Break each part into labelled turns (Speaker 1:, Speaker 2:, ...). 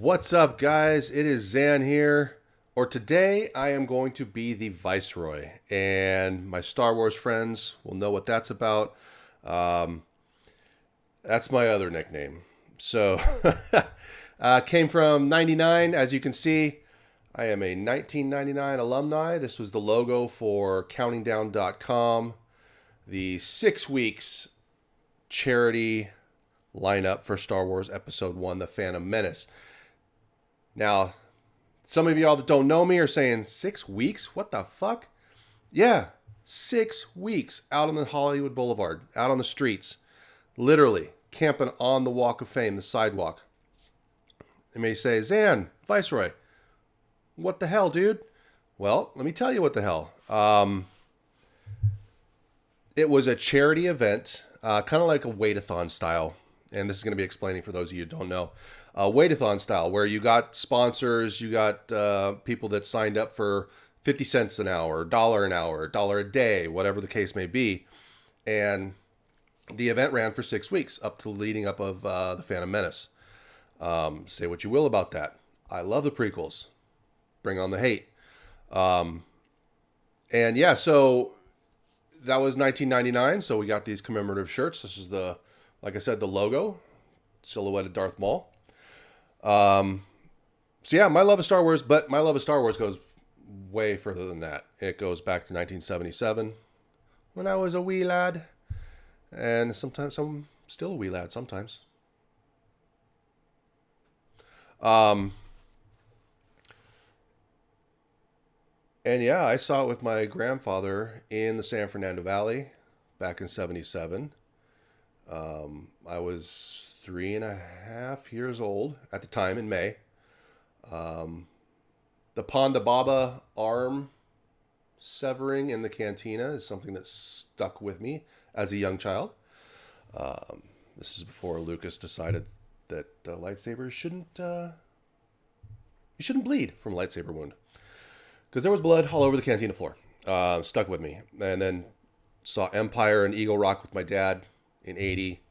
Speaker 1: What's up, guys? It is Xan here. Or today, I am going to be the Viceroy, and my Star Wars friends will know what that's about. Um, that's my other nickname. So, came from '99, as you can see. I am a 1999 alumni. This was the logo for CountingDown.com, the 6 weeks charity lineup for Star Wars Episode 1, The Phantom Menace. Now, some of y'all that don't know me are saying, 6 weeks? What the fuck? Yeah, 6 weeks out on the Hollywood Boulevard, out on the streets, literally camping on the Walk of Fame, the sidewalk. They may say, Xan, Viceroy, what the hell, dude? Well, let me tell you what the hell. It was a charity event, kind of like a wait-a-thon style. And this is going to be explaining for those of you who don't know. Wait-a-thon style, where you got sponsors, you got people that signed up for 50 cents an hour, $1 an hour, $1 a day, whatever the case may be. And the event ran for 6 weeks, up to leading up of The Phantom Menace. Say what you will about that. I love the prequels. Bring on the hate. And yeah, so that was 1999, so we got these commemorative shirts. This is like I said, the logo, silhouetted Darth Maul. So yeah, my love of Star Wars, but my love of Star Wars goes way further than that. It goes back to 1977, when I was a wee lad, and sometimes I'm still a wee lad sometimes. And yeah, I saw it with my grandfather in the San Fernando Valley back in '77. I was 3.5 years old at the time in May. The Ponda Baba arm severing in the cantina is something that stuck with me as a young child. This is before Lucas decided that lightsabers shouldn't you shouldn't bleed from a lightsaber wound, because there was blood all over the cantina floor. Stuck with me, and then saw Empire and Eagle Rock with my dad in '80,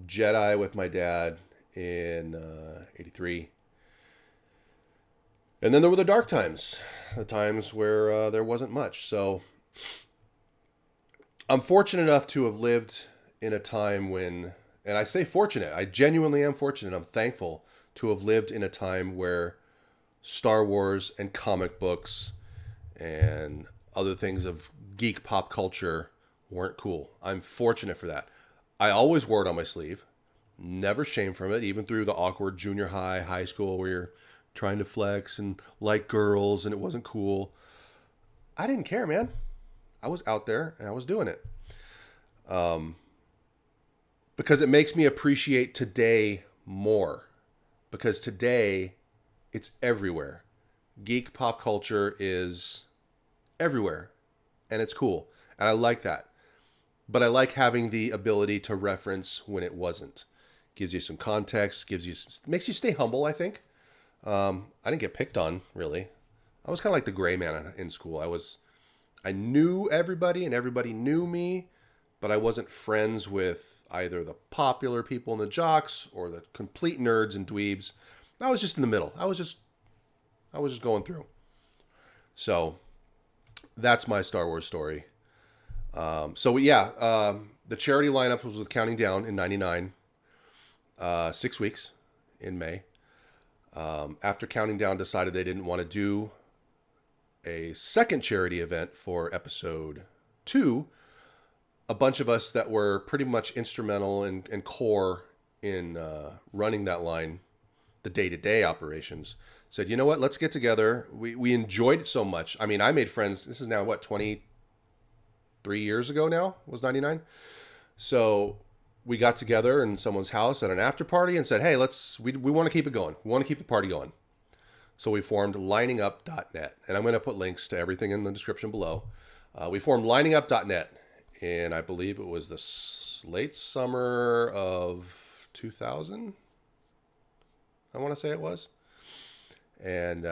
Speaker 1: Jedi with my dad in '83. And then there were the dark times, the times where there wasn't much. So I'm fortunate enough to have lived in a time when, and I say fortunate, I genuinely am fortunate. I'm thankful to have lived in a time where Star Wars and comic books and other things of geek pop culture weren't cool. I'm fortunate for that. I always wore it on my sleeve. Never shamed from it, even through the awkward junior high, high school where you're trying to flex and like girls and it wasn't cool. I didn't care, man. I was out there and I was doing it. Because it makes me appreciate today more. Because today, it's everywhere. Geek pop culture is everywhere. And it's cool. And I like that. But I like having the ability to reference when it wasn't. Gives you some context, makes you stay humble, I think. I didn't get picked on, really. I was kind of like the gray man in school. I knew everybody and everybody knew me, but I wasn't friends with either the popular people and the jocks or the complete nerds and dweebs. I was just in the middle. I was just going through. So that's my Star Wars story. The charity lineup was with Counting Down in '99. 6 weeks in May. After Counting Down decided they didn't want to do a second charity event for episode 2, a bunch of us that were pretty much instrumental and core in running that line, the day-to-day operations, said, you know what, let's get together. We enjoyed it so much. I mean, I made friends. This is now, 23 years ago now, was '99. So we got together in someone's house at an after party and said, hey, we want to keep it going. We want to keep the party going. So we formed liningup.net. And I'm going to put links to everything in the description below. We formed liningup.net. And I believe it was the late summer of 2000. I want to say it was. And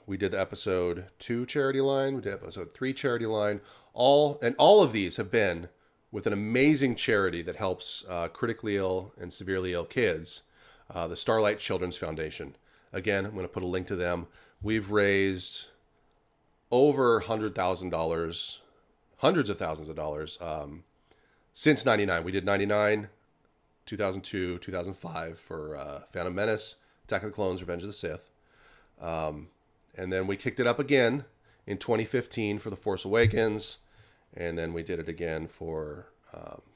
Speaker 1: we did the episode 2 charity line. We did episode 3 charity line. All of these have been with an amazing charity that helps critically ill and severely ill kids, the Starlight Children's Foundation. Again, I'm going to put a link to them. We've raised over $100,000, hundreds of thousands of dollars since 99. We did 99, 2002, 2005 for Phantom Menace, Attack of the Clones, Revenge of the Sith. And then we kicked it up again in 2015 for The Force Awakens. And then we did it again for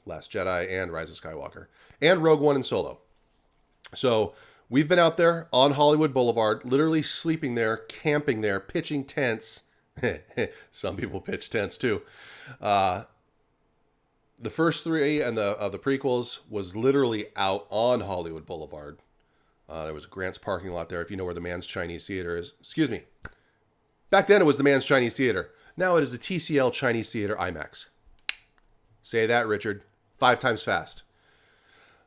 Speaker 1: Last Jedi and Rise of Skywalker. And Rogue One and Solo. So we've been out there on Hollywood Boulevard, literally sleeping there, camping there, pitching tents. Some people pitch tents too. The first three and of the prequels was literally out on Hollywood Boulevard. There was Grant's parking lot there, if you know where the Man's Chinese Theater is. Excuse me. Back then it was the Man's Chinese Theater. Now it is the TCL Chinese Theater IMAX. Say that, Richard. 5 times fast.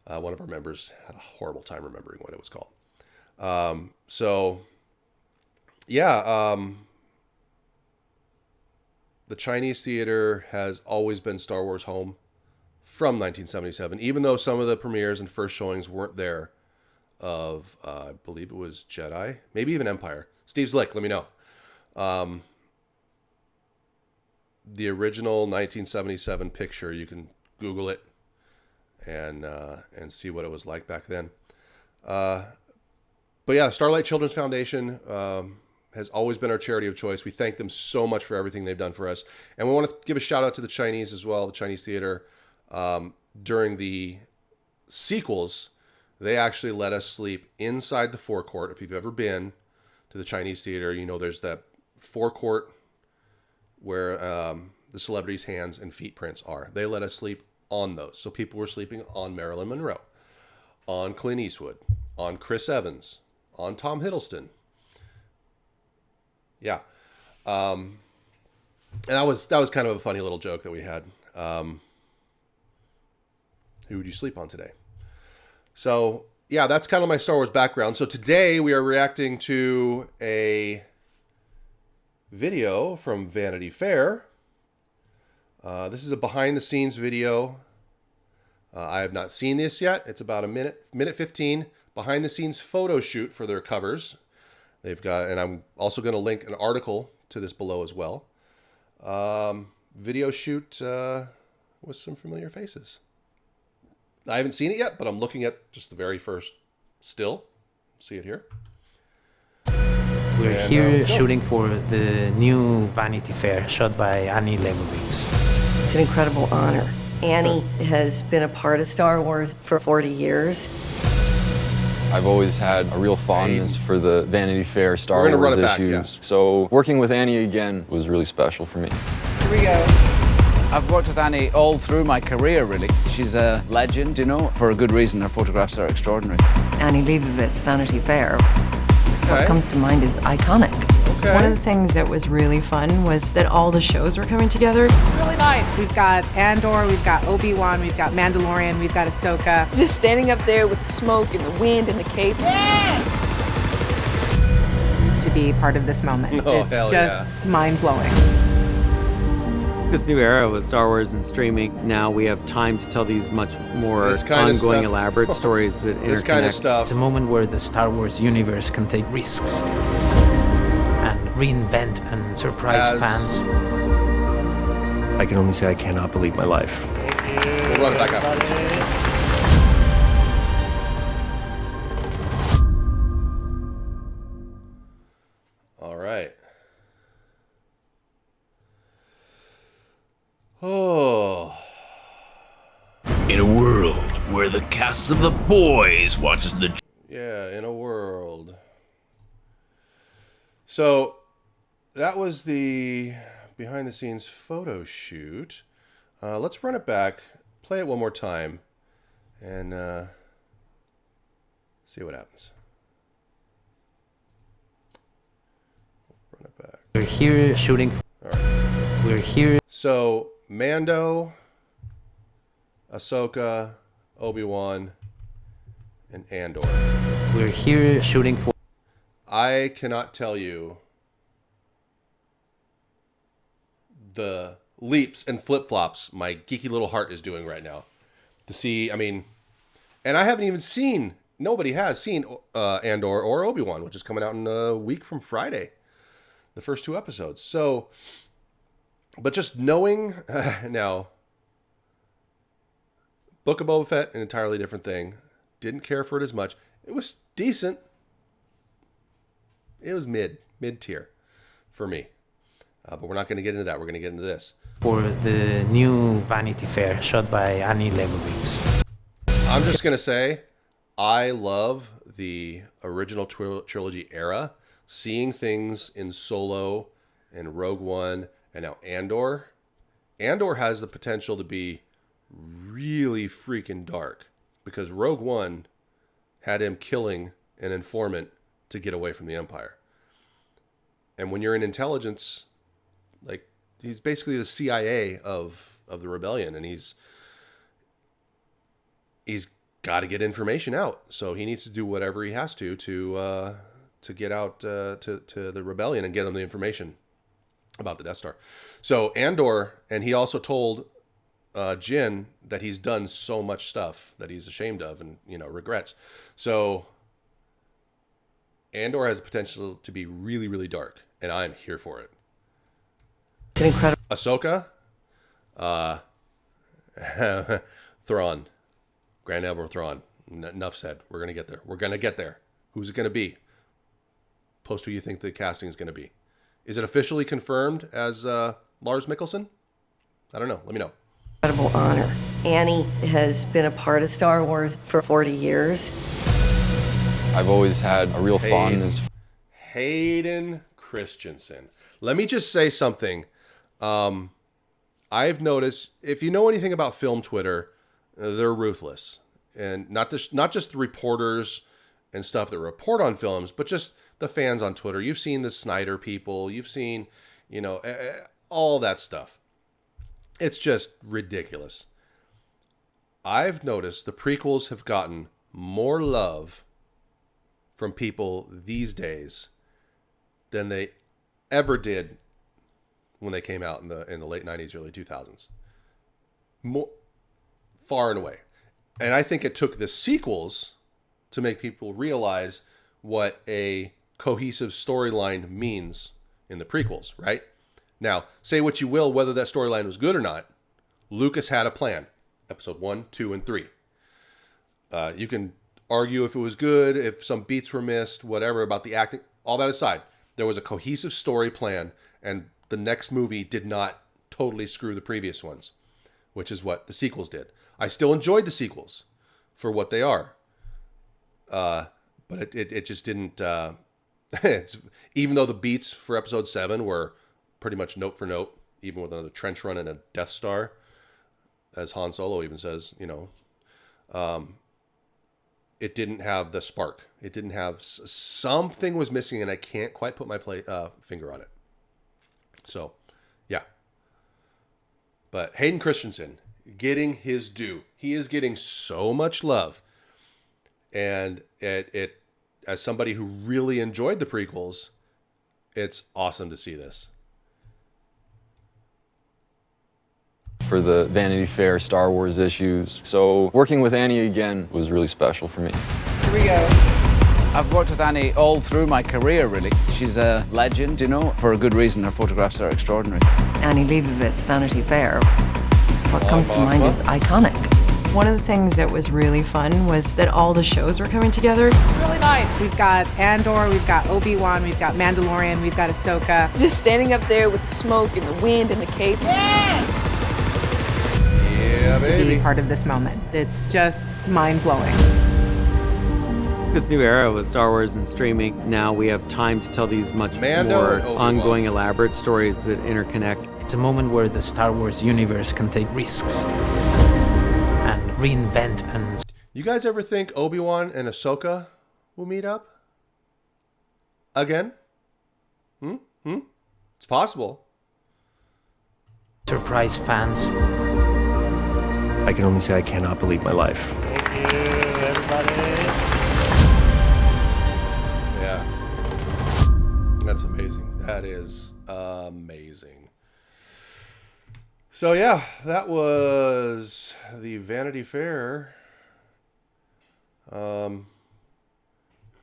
Speaker 1: One of our members had a horrible time remembering what it was called. The Chinese Theater has always been Star Wars home from 1977, even though some of the premieres and first showings weren't there of, I believe it was Jedi, maybe even Empire. Steve Zlick, let me know. The original 1977 picture, you can Google it and see what it was like back then. But yeah, Starlight Children's Foundation has always been our charity of choice. We thank them so much for everything they've done for us. And we want to give a shout out to the Chinese as well, the Chinese Theater. During the sequels, they actually let us sleep inside the forecourt. If you've ever been to the Chinese Theater, you know there's that forecourt where the celebrities' hands and feet prints are. They let us sleep on those. So people were sleeping on Marilyn Monroe, on Clint Eastwood, on Chris Evans, on Tom Hiddleston. Yeah. And that was kind of a funny little joke that we had. Who would you sleep on today? So, yeah, that's kind of my Star Wars background. So today we are reacting to a video from Vanity Fair. This is a behind-the-scenes video. I have not seen this yet. It's about a minute 15 behind-the-scenes photo shoot for their covers. They've got, and I'm also going to link an article to this below as well. Video shoot with some familiar faces. I haven't seen it yet, but I'm looking at just the very first still. See it here.
Speaker 2: We're here shooting for the new Vanity Fair shot by Annie Leibovitz.
Speaker 3: It's an incredible honor. Annie has been a part of Star Wars for 40 years.
Speaker 4: I've always had a real fondness for the Vanity Fair Star Wars issues. So working with Annie again was really special for me.
Speaker 3: Here we go.
Speaker 5: I've worked with Annie all through my career, really. She's a legend, you know, for a good reason. Her photographs are extraordinary.
Speaker 3: Annie Leibovitz, Vanity Fair. What comes to mind is iconic.
Speaker 1: Okay.
Speaker 6: One of the things that was really fun was that all the shows were coming together.
Speaker 7: Really nice. We've got Andor, we've got Obi-Wan, we've got Mandalorian, we've got Ahsoka.
Speaker 8: Just standing up there with the smoke and the wind and the cape.
Speaker 7: Yes! To be part of this moment.
Speaker 1: Oh,
Speaker 7: it's
Speaker 1: hell
Speaker 7: just mind-blowing.
Speaker 9: This new era with Star Wars and streaming, now we have time to tell these much more ongoing, elaborate stories that interconnect.
Speaker 1: This kind of stuff.
Speaker 2: It's a moment where the Star Wars universe can take risks and reinvent and surprise fans.
Speaker 10: I can only say I cannot believe my life.
Speaker 1: We'll run it back up. All right. Oh.
Speaker 11: In a world where the cast of The Boys watches the...
Speaker 1: Yeah, in a world. So, that was the behind-the-scenes photo shoot. Let's run it back, play it one more time, and see what happens. Run it back.
Speaker 2: We're here shooting.
Speaker 1: All right.
Speaker 2: We're here.
Speaker 1: So, Mando, Ahsoka, Obi-Wan, and Andor.
Speaker 2: We're here shooting for.
Speaker 1: I cannot tell you the leaps and flip-flops my geeky little heart is doing right now. To see, I mean, and I haven't even seen nobody has seen Andor or Obi-Wan, which is coming out in a week from Friday. The first 2 episodes. So, but just knowing now, Book of Boba Fett, an entirely different thing. Didn't care for it as much. It was decent. It was mid-tier for me. But we're not going to get into that. We're going to get into this.
Speaker 2: For the new Vanity Fair shot by Annie Leibovitz.
Speaker 1: I'm just going to say, I love the original trilogy era. Seeing things in Solo and Rogue One and now Andor. Andor has the potential to be really freaking dark because Rogue One had him killing an informant to get away from the Empire. And when you're in intelligence, like, he's basically the CIA of the rebellion, and he's got to get information out. So he needs to do whatever he has to get out to the rebellion and get them the information about the Death Star. So Andor, and he also told Jin that he's done so much stuff that he's ashamed of and, regrets. So Andor has the potential to be really, really dark, and I'm here for it.
Speaker 3: It's incredible.
Speaker 1: Ahsoka, Thrawn, Grand Admiral Thrawn. Enough said. We're going to get there. We're going to get there. Who's it going to be? Post who you think the casting is going to be. Is it officially confirmed as Lars Mikkelsen? I don't know. Let me know.
Speaker 3: Incredible honor. Annie has been a part of Star Wars for 40 years.
Speaker 4: I've always had a real fondness.
Speaker 1: Hayden Christensen. Let me just say something. I've noticed, if you know anything about film Twitter, they're ruthless. And not just the reporters and stuff that report on films, but just the fans on Twitter. You've seen the Snyder people. You've seen, all that stuff. It's just ridiculous. I've noticed the prequels have gotten more love from people these days than they ever did when they came out in the late 90s, early 2000s. More, far and away. And I think it took the sequels to make people realize what a cohesive storyline means in the prequels, right? Now, say what you will, whether that storyline was good or not, Lucas had a plan. Episode 1, 2, and 3. You can argue if it was good, if some beats were missed, whatever, about the acting. All that aside, there was a cohesive story plan, and the next movie did not totally screw the previous ones, which is what the sequels did. I still enjoyed the sequels for what they are. But it just didn't... even though the beats for episode 7 were pretty much note for note, even with another trench run and a Death Star, as Han Solo even says, it didn't have the spark. It didn't have... Something was missing, and I can't quite put my finger on it. So, yeah. But Hayden Christensen, getting his due. He is getting so much love. And it as somebody who really enjoyed the prequels, it's awesome to see this.
Speaker 4: For the Vanity Fair Star Wars issues. So working with Annie again was really special for me.
Speaker 5: Here we go. I've worked with Annie all through my career, really. She's a legend, for a good reason. Her photographs are extraordinary.
Speaker 3: Annie Leibovitz, Vanity Fair. What comes to mind is iconic.
Speaker 6: One of the things that was really fun was that all the shows were coming together.
Speaker 7: Really nice. We've got Andor, we've got Obi-Wan, we've got Mandalorian, we've got Ahsoka.
Speaker 8: Just standing up there with the smoke and the wind and the cape.
Speaker 7: Yes!
Speaker 1: Yeah, baby.
Speaker 7: To be part of this moment. It's just mind-blowing.
Speaker 9: This new era with Star Wars and streaming, now we have time to tell these much more ongoing, elaborate stories that interconnect.
Speaker 2: It's a moment where the Star Wars universe can take risks and reinvent and...
Speaker 1: You guys ever think Obi-Wan and Ahsoka will meet up? Again? It's possible.
Speaker 2: surprise fans.
Speaker 10: I can only say I cannot believe my life.
Speaker 12: Thank you, everybody.
Speaker 1: Yeah. That's amazing. That is amazing. So yeah, that was the Vanity Fair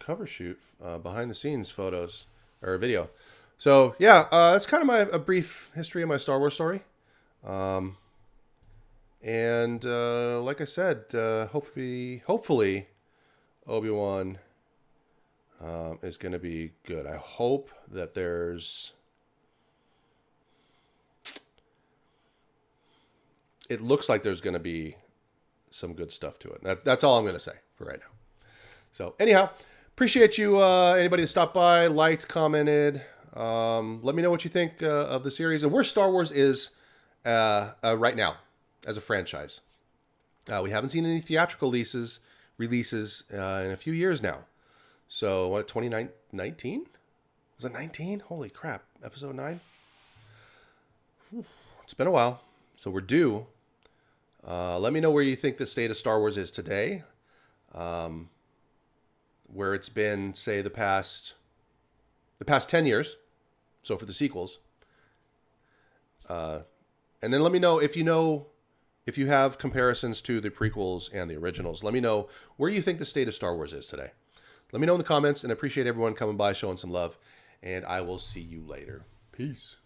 Speaker 1: cover shoot, behind the scenes photos or video. So yeah, that's kind of a brief history of my Star Wars story. And like I said, hopefully Obi-Wan is going to be good. I hope that it looks like there's going to be some good stuff to it. That's all I'm going to say for right now. So anyhow, appreciate you, anybody that stopped by, liked, commented. Let me know what you think of the series and where Star Wars is right now as a franchise. We haven't seen any theatrical releases in a few years now. So what, 2019? Was it 19? Holy crap. Episode 9? It's been a while. So we're due. Let me know where you think the state of Star Wars is today. Where it's been, say, the past 10 years. So for the sequels. And then let me know if you have comparisons to the prequels and the originals. Let me know where you think the state of Star Wars is today. Let me know in the comments, and I appreciate everyone coming by, showing some love, and I will see you later. Peace.